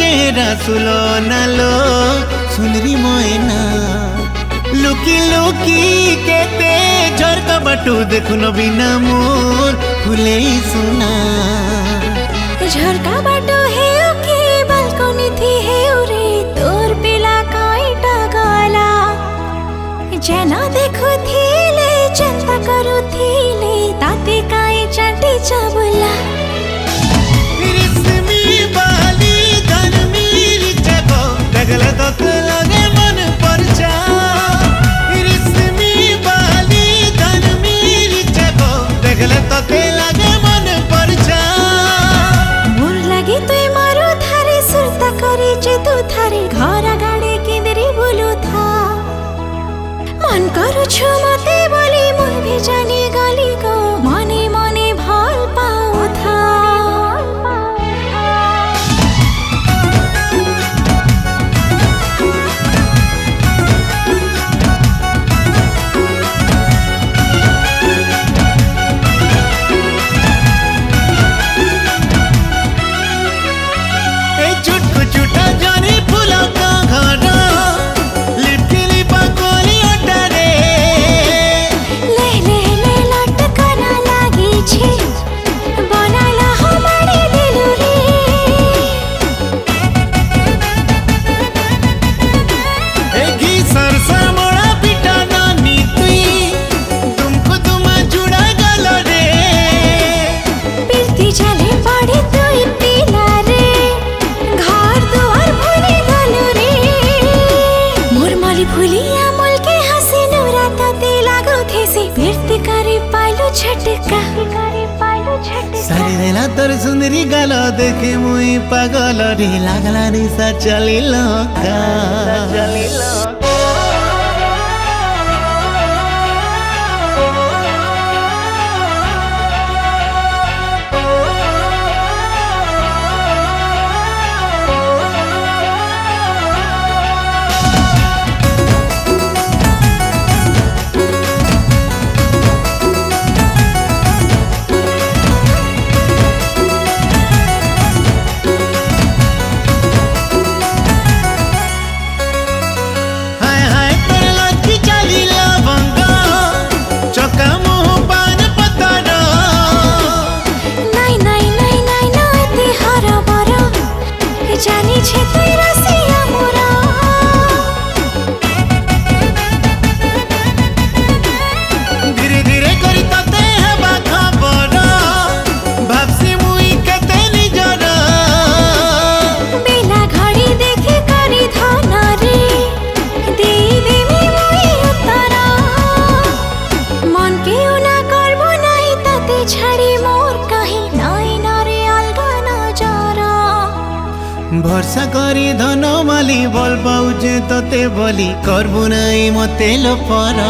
चेहरा सुलो नालो सुंदरी मोयना लुकी लुकी केते झरका बाटू देखुन बिना मोर फुले सुना झरका बाटो है के बालकनी थी है रे तोर पिला काईटा गला जना देखु थीले चिंता करू थीले ताते काई चाटी चाबुला रिस्मी बाली धर्मी चको दगला तो लगे मन परचा रिस्मी बाली धर्मी चको दगला तो लगे मन परचा मोर लगे तुई मारो थारे सुरता करे जे तू थारे घर गाड़े केंदरी बोलू था मन करू छु मते बोली मुई भी जानी गली को मने मने भल पाऊ था ए झूठ झूठा जानी फूलों का घड़ा लिपकिली पकोली ओटारे ले ले ले लटकना लागी छे बनाला हमारे दिल रे ए घी सरसा मोड़ा पिटा नानी तुई तुमको तुम जुड़ा गलो रे पिलती चले पड़े तुई पीला रे घर दुआर भूली गलो रे मोर माली भूलिया मोल के हंसी नूरा ताते लागो थे से बिरती करे पालो झटका सारी देला तोर सुंदरी गालो देखे मुई पागल रे लागला निशा चली लका हाय हाय तोर लकी चली लवंगा चका मुंह पान पतारा नाई नाई नाई नाई नाई ते हरा बरा जानी छे तुई रसिया मोरा धीरे धीरे करी तते हेबा खबर भाबसी मुई केते निजर बेला घड़ी देखे करी धना रे दे देवी मुई उतरा मन के उना करबो नाही ताते छाड़ी मोर कहीं नाई ना रे अलगा ना जरा भरसा करी धन माली बोल पाउजे तते बोली करबु नाई मते लोपर